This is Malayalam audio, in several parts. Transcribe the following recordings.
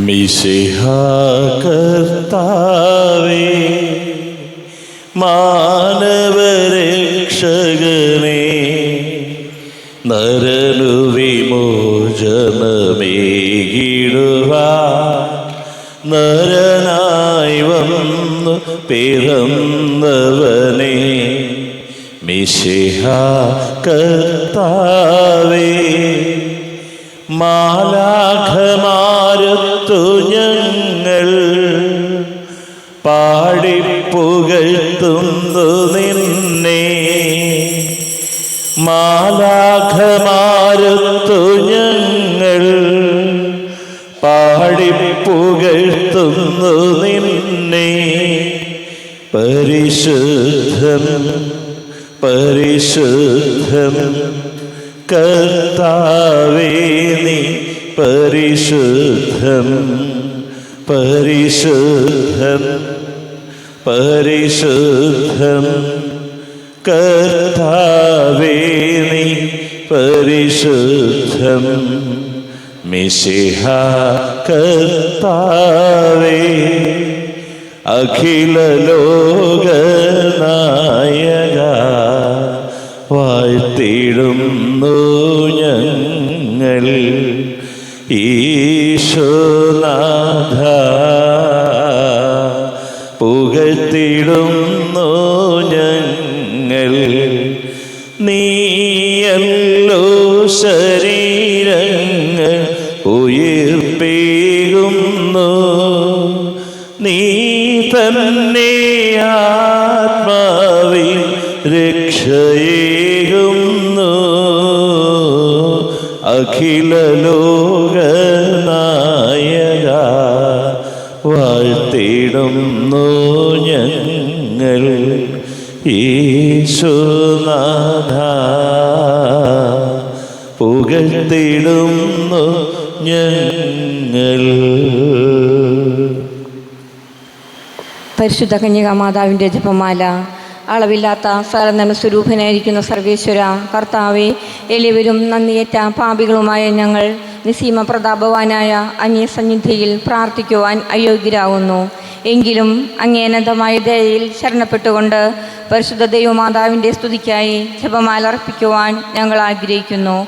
മിശിഹാ കർത്താവേ, മാനവരക്ഷകനേ, നരനു വിമോചനമേകിടുവാൻ നരനായി വന്നു പിറന്നവനേ, മിശിഹാ കർത്താവേ, മാലാഖമാരത്തു ഞങ്ങൾ പാടിപ്പുകഴ്ത്തുന്നു നിന്നെ. മാലാഖമാരത്തു ഞങ്ങൾ പാടിപ്പുകഴ്ത്തുന്നു നിന്നെ. പരിശുദ്ധൻ പരിശുദ്ധൻ കർത്താവേ, നീ പരിശുദ്ധൻ പരിശുദ്ധൻ പരിശുദ്ധൻ കർത്താവേ, നീ പരിശുദ്ധൻ. മിശിഹാ കർത്താവേ, അഖില ലോകനായക, വാഴ്ത്തിടുന്നു ഞങ്ങൾ ഈശോനാഥ, പുകഴ്ത്തിടുന്നു ഞങ്ങൾ. നീയല്ലോ ശരീരങ്ങൾ ഉയിർപ്പിക്കുന്നു, നീ തന്നെ ആത്മാവിൽ രക്ഷയേകുന്നു. അഖില ലോകനായക, വാഴ്ത്തിടുന്നു ഞങ്ങൾ ഈശോനാഥ, പുകഴ്ത്തിടുന്നു ഞങ്ങൾ. പരിശുദ്ധ കന്യകാമാതാവിൻ്റെ ജപമാല. അളവില്ലാത്ത സകലനന്മ സ്വരൂപനായിരിക്കുന്ന സർവേശ്വര കർത്താവെ, എളിയവരും നന്ദിയേറ്റ പാപികളുമായ ഞങ്ങൾ നിസീമ പ്രതാപവാനായ അങ്ങേ സന്നിധിയിൽ പ്രാർത്ഥിക്കുവാൻ അയോഗ്യരാകുന്നു. എങ്കിലും അങ്ങേ അനന്തമായ ദയയിൽ ശരണപ്പെട്ടുകൊണ്ട് പരിശുദ്ധ ദൈവമാതാവിൻ്റെ സ്തുതിക്കായി ജപമാല അർപ്പിക്കുവാൻ ഞങ്ങൾ ആഗ്രഹിക്കുന്നു.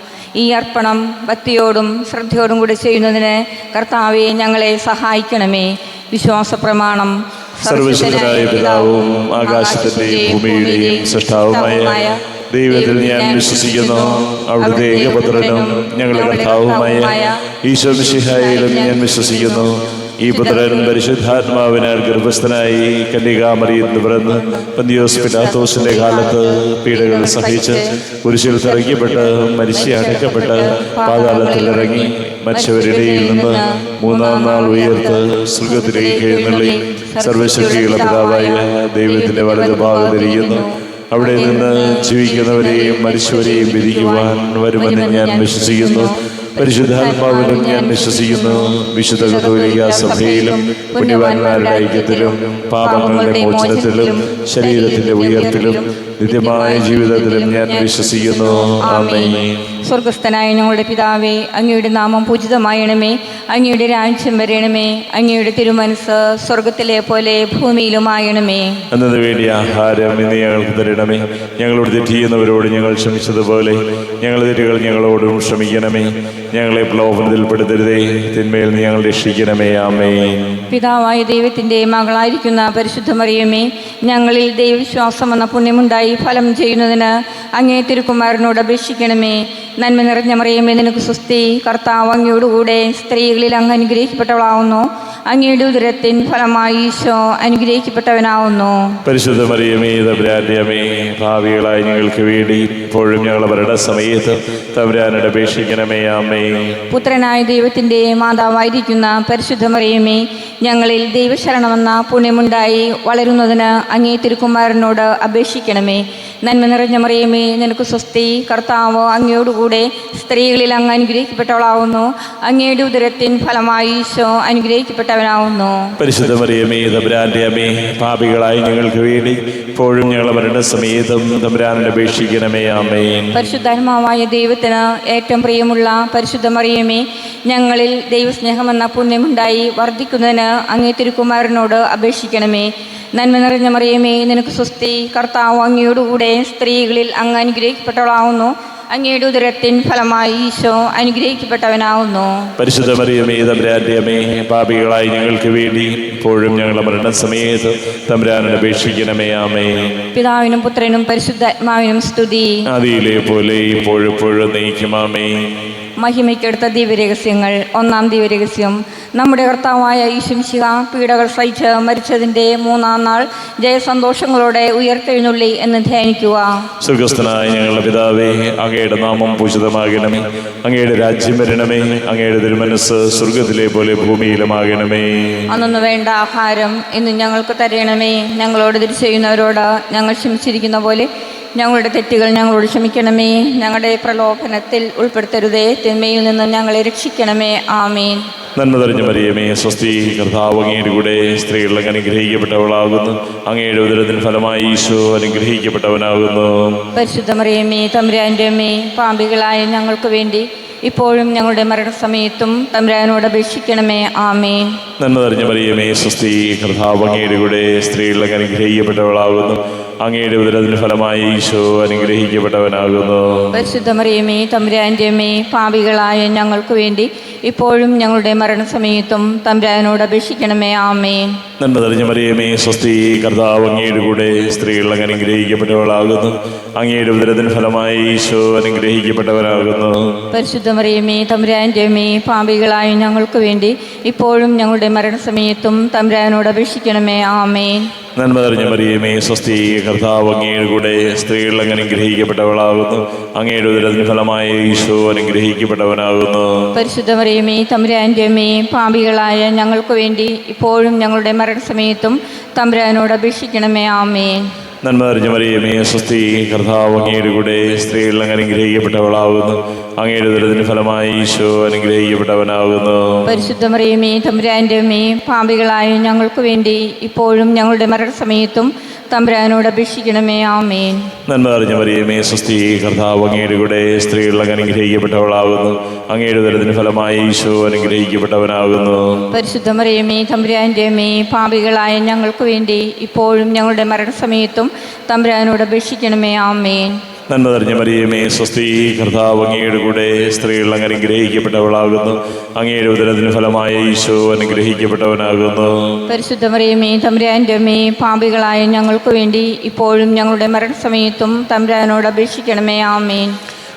ഈ അർപ്പണം ഭക്തിയോടും ശ്രദ്ധയോടും കൂടി ചെയ്യുന്നതിന് കർത്താവെ ഞങ്ങളെ സഹായിക്കണമേ. വിശ്വാസ പ്രമാണം. സർവശക്തനായ പിതാവും ആകാശത്തിന്റെയും ഭൂമിയുടെയും സൃഷ്ടാവുമായ ദൈവത്തിൽ ഞാൻ വിശ്വസിക്കുന്നു. അവിടുത്തെ ഏകപുത്രനും ഞങ്ങളുടെ കർത്താവുമായ ഈശോ മിശിഹായിലും ഞാൻ വിശ്വസിക്കുന്നു. ഈ പുത്രൻ പരിശുദ്ധാത്മാവിനാൽ ഗർഭസ്ഥനായി കന്യകാമറിയത്തിൽ പിറന്ന് പന്തിയോസ് പിലാത്തോസിന്റെ കാലത്ത് പീഡകൾ സഹിച്ച് കുരിശിൽ തറയ്ക്കപ്പെട്ട് മരിച്ച് അടക്കപ്പെട്ട് പാതാളത്തിൽ ഇറങ്ങി മരിച്ചവരിടയിൽ നിന്ന് മൂന്നാം നാൾ ഉയർത്ത് സ്വർഗ്ഗത്തിലേക്ക് എഴുന്നള്ളി സർവശക്തിയുള്ള പിതാവായ ദൈവത്തിന്റെ വലതുഭാഗത്തിരിക്കുന്നു. അവിടെ നിന്ന് ജീവിക്കുന്നവരെയും മരിച്ചവരെയും വിധിക്കുവാൻ വരുമെന്ന് ഞാൻ വിശ്വസിക്കുന്നു. പരിശുദ്ധാത്മാവിലും ഞാൻ വിശ്വസിക്കുന്നു. വിശുദ്ധ കത്തോലിക്ക സഭയിലും പുണ്യവാന്മാരുടെ ഐക്യത്തിലും പാപങ്ങളുടെ മോചനത്തിലും ശരീരത്തിന്റെ ഉയർപ്പിലും നിത്യമായ ജീവിതത്തിലും ഞാൻ വിശ്വസിക്കുന്നു. ആമേൻ. സ്വർഗസ്ഥനായ ഞങ്ങളുടെ പിതാവേ, അങ്ങയുടെ നാമം പൂജിതമായണമേ. അങ്ങയുടെ രാജ്യം വരണമേ. അങ്ങയുടെ തിരുമനസ് സ്വർഗത്തിലെ പോലെ ഭൂമിയിലുമായണമേ. അന്നു വേണ്ടി ആഹാരം ഇന്ന് ഞങ്ങൾക്ക് തരണമേ. ഞങ്ങളോട് തെറ്റ് ചെയ്യുന്നവരോട് ഞങ്ങൾ ക്ഷമിച്ചതുപോലെ ഞങ്ങളുടെ തെറ്റുകൾ ഞങ്ങളോടും ക്ഷമിക്കണമേ. ഞങ്ങളെ പ്രലോഭനത്തിൽ പെടുത്തരുതേ, തിന്മയിൽ നീ ഞങ്ങൾ രക്ഷിക്കണമേ. ആമേൻ. പിതാവായ ദൈവത്തിൻ്റെ മകളായിരിക്കുന്ന പരിശുദ്ധ മറിയമേ, ഞങ്ങളിൽ ദൈവവിശ്വാസം എന്ന പുണ്യമുണ്ടായി ഫലം ചെയ്യുന്നതിന് അങ്ങേ തിരുക്കുമാരനോട് അപേക്ഷിക്കണമേ. നന്മ നിറഞ്ഞ മറിയമേ, നിനക്ക് സ്വസ്തി. കർത്താവ് അങ്ങയോടുകൂടെ സ്ത്രീകളിൽ അങ്ങ് അനുഗ്രഹിക്കപ്പെട്ടവളാവുന്നു. അങ്ങയുടെ ഉദരത്തിൻ ഫലമായി ഈശോ അനുഗ്രഹിക്കപ്പെട്ടവനാവുന്നു. പരിശുദ്ധ മറിയമേ, തമ്പുരാന്റെ അമ്മേ, ഭാവികളായി ഞങ്ങൾക്ക് വേണ്ടി ഇപ്പോഴും ഞങ്ങളുടെ മരണസമയത്ത് തമ്പുരാനോട് അപേക്ഷിക്കണമേ. ആമേൻ. പുത്രനായ ദൈവത്തിൻ്റെ മാതാവായിരിക്കുന്ന പരിശുദ്ധ മറിയമേ, ഞങ്ങളിൽ ദൈവശരണമെന്ന പുണ്യമുണ്ടായി വളരുന്നതിന് അങ്ങേ തിരുക്കുമാരനോട് അപേക്ഷിക്കണമേ. നന്മ നിറഞ്ഞ മറിയമേ, നിനക്ക് സ്വസ്തി. കർത്താവ് അങ്ങയോടുകൂടെ അങ്ങയോടുകൂടെ സ്ത്രീകളിൽ അങ്ങ് അനുഗ്രഹിക്കപ്പെട്ടവളാവുന്നു. അങ്ങയുടെ ഉദരത്തിൻ ഫലമായി ഈശോ അനുഗ്രഹിക്കപ്പെട്ടവനാവുന്നു. പരിശുദ്ധ മറിയമേ തമ്പുരാന്റെ അമ്മേ, പാപികളായി ഞങ്ങൾക്ക് വേണ്ടി ഇപ്പോഴും ഞങ്ങളുടെ മരണസമയത്തും തമ്പുരാനോട് അപേക്ഷിക്കണമേ. ആമേൻ. പരിശുദ്ധാത്മാവായ ദൈവത്തിന് ഏറ്റവും പ്രിയമുള്ള പരിശുദ്ധ മറിയമേ, ഞങ്ങളിൽ ദൈവസ്നേഹമെന്ന പുണ്യമുണ്ടായി വർദ്ധിക്കുന്നതിന് അങ്ങേ തിരുക്കുമാരനോട് അപേക്ഷിക്കണമേ. നന്മ നിറഞ്ഞ മറിയമേ, നിനക്ക് സ്വസ്തി. കർത്താവ് അങ്ങയോടുകൂടെ സ്ത്രീകളിൽ അങ്ങ് അനുഗ്രഹിക്കപ്പെട്ടവളാവുന്നു. അങ്ങയുടെ ഉദരത്തിൻ ഫലമായി ഈശോ അനുഗ്രഹിക്കപ്പെട്ടവനാവുന്നു. പരിശുദ്ധ മറിയമേ തമ്പുരാന്റെ അമ്മേ, പാപികളായി ഞങ്ങൾക്ക് വേണ്ടി ഇപ്പോഴും ഞങ്ങളുടെ മരണസമയത്ത് തമ്പുരാനോട് അപേക്ഷിക്കണമേ. ആമേൻ. പിതാവിനും പുത്രനും പരിശുദ്ധാത്മാവിനും സ്തുതി. ആദിയിലെ പോലെ ഇപ്പോഴും നയിക്കും. ആമേൻ. മഹിമയ്ക്കെടുത്ത ദിവ്യരഹസ്യങ്ങൾ. ഒന്നാം ദിവ്യരഹസ്യം, നമ്മുടെ കർത്താവായ ഈശോമിശിഹ പീഡകൾ സഹിച്ച് മരിച്ചതിൻ്റെ 3-ാം നാൾ ജയസന്തോഷങ്ങളോടെ ഉയർത്തെഴുന്നള്ളി എന്ന് ധ്യാനിക്കുക. സ്വർഗസ്ഥനായ ഞങ്ങളുടെ പിതാവേ, അങ്ങയുടെ നാമം പൂജിതമാകണമേ. അങ്ങയുടെ രാജ്യം വരണമേ. അങ്ങയുടെ തിരുമനസ്സ് സ്വർഗത്തിലെ പോലെ ഭൂമിയിലുമാകണമേ. അന്നു വേണ്ട ആഹാരം ഇന്ന് ഞങ്ങൾക്ക് തരണമേ. ഞങ്ങളോട് തെറ്റ് ചെയ്യുന്നവരോട് ഞങ്ങൾ ക്ഷമിച്ചിരിക്കുന്ന പോലെ ഞങ്ങളുടെ തെറ്റുകൾ ഞങ്ങളോട് ക്ഷമിക്കണമേ. ഞങ്ങളുടെ പ്രലോഭനത്തിൽ ഉൾപ്പെടുത്തരുതേ. തിന്മയിൽ നിന്ന് ഞങ്ങളെ രക്ഷിക്കണമേ. ആമേൻ. നന്മ തെളിഞ്ഞ മറിയമേ, സ്വസ്തി. കർത്താവ് അങ്ങയുടെ കൂടെ സ്ത്രീകൾ അനുഗ്രഹിക്കപ്പെട്ടവളാകുന്നു. അങ്ങയുടെ ഉദരത്തിൻ ഫലമായി ഈശോ അനുഗ്രഹിക്കപ്പെട്ടവനാകുന്നു. പരിശുദ്ധ മറിയമേ തമ്പുരാന്റെ അമ്മേ, പാപികളായ ഞങ്ങൾക്ക് വേണ്ടി ഇപ്പോഴും ഞങ്ങളുടെ മരണസമയത്തും തമ്പുരാനോട് അപേക്ഷിക്കണമേ. ആമേൻ. നന്മ തെളിഞ്ഞ മറിയമേ, സ്വസ്തി. കർത്താവ് അങ്ങയുടെ കൂടെ സ്ത്രീകൾ അനുഗ്രഹിക്കപ്പെട്ടവളാകുന്നു. അങ്ങയുടെ ഉദരത്തിന് ഫലമായി ഈശോ അനുഗ്രഹിക്കപ്പെട്ടവനാകുന്നു. പരിശുദ്ധ മറിയമേ തമ്പുരാന്റെ അമ്മേ, പാപികളായ ഞങ്ങൾക്ക് വേണ്ടി ഇപ്പോഴും ഞങ്ങളുടെ മരണസമയത്തും തമ്പുരാനോട് അപേക്ഷിക്കണമേ. ആമേൻ. നന്മ തെളിഞ്ഞ മറിയമേ, സ്വസ്തി. കർത്താവ് അങ്ങയുടെ കൂടെ സ്ത്രീകൾ അനുഗ്രഹിക്കപ്പെട്ടവളാകുന്നു. അങ്ങയുടെ ഉദരത്തിന് ഫലമായി ഈശോ അനുഗ്രഹിക്കപ്പെട്ടവനാകുന്നു. പരിശുദ്ധ മറിയമേ തമ്പുരാന്റെ അമ്മേ, പാപികളായ ഞങ്ങൾക്ക് വേണ്ടി ഇപ്പോഴും ഞങ്ങളുടെ മരണസമയത്തും തമ്പുരാനോട് അപേക്ഷിക്കണമേ. ആമേൻ. നന്മ തെളിഞ്ഞ മറിയമേ, സ്വസ്തി. കർത്താവ് അങ്ങയുടെ കൂടെ സ്ത്രീകൾ അനുഗ്രഹിക്കപ്പെട്ടവളാകുന്നു. അങ്ങയുടെ ഉദരത്തിന് ഫലമായി ഈശോ അനുഗ്രഹിക്കപ്പെട്ടവനാകുന്നു. പരിശുദ്ധ മറിയമേ തമ്പുരാന്റെ അമ്മേ, പാപികളായ ഞങ്ങൾക്ക് വേണ്ടി ഇപ്പോഴും ഞങ്ങളുടെ മരണസമയത്തും തമ്പുരാനോട് അപേക്ഷിക്കണമേ. ആമേൻ. നന്മ തെളിഞ്ഞ മറിയമേ, സ്വസ്തി. കർത്താവ് അങ്ങയുടെ കൂടെ സ്ത്രീകൾ അനുഗ്രഹിക്കപ്പെട്ടവളാകുന്നു. അങ്ങയുടെ ഉദരത്തിന് ഫലമായി ഈശോ അനുഗ്രഹിക്കപ്പെട്ടവനാകുന്നു. പരിശുദ്ധ മറിയമേ തമ്പുരാന്റെ അമ്മേ, പാപികളായ ഞങ്ങൾക്ക് വേണ്ടി ഇപ്പോഴും ഞങ്ങളുടെ മരണസമയത്തും തമ്പുരാനോട് അപേക്ഷിക്കണമേ. ആമേൻ. നന്മ തെളിഞ്ഞ മറിയമേ, സ്വസ്തി. കർത്താവ് അങ്ങയുടെ കൂടെ സ്ത്രീകൾ അനുഗ്രഹിക്കപ്പെട്ടവളാകുന്നു. അങ്ങയുടെ ഉദരത്തിന് ഫലമായി ഈശോ അനുഗ്രഹിക്കപ്പെട്ടവനാകുന്നു. പരിശുദ്ധ മറിയമേ തമ്പുരാന്റെ അമ്മേ, പാപികളായ ഞങ്ങൾക്ക് വേണ്ടി ഇപ്പോഴും ഞങ്ങളുടെ മരണസമയത്തും തമ്പുരാനോട് അപേക്ഷിക്കണമേ. ആമേൻ. നന്മ തെളിഞ്ഞ മറിയമേ, സ്വസ്തി. കർത്താവ് അങ്ങയുടെ കൂടെ സ്ത്രീകൾ അനുഗ്രഹിക്കപ്പെട്ടവളാകുന്നു. അങ്ങയുടെ ഉദരത്തിന് ഫലമായി ഈശോ അനുഗ്രഹിക്കപ്പെട്ടവനാകുന്നു. പരിശുദ്ധ മറിയമേ തമ്പുരാന്റെ അമ്മേ, പാപികളായ ഞങ്ങൾക്ക് വേണ്ടി ഇപ്പോഴും ഞങ്ങളുടെ മരണസമയത്തും തമ്പുരാനോട് അപേക്ഷിക്കണമേ. ആമേൻ.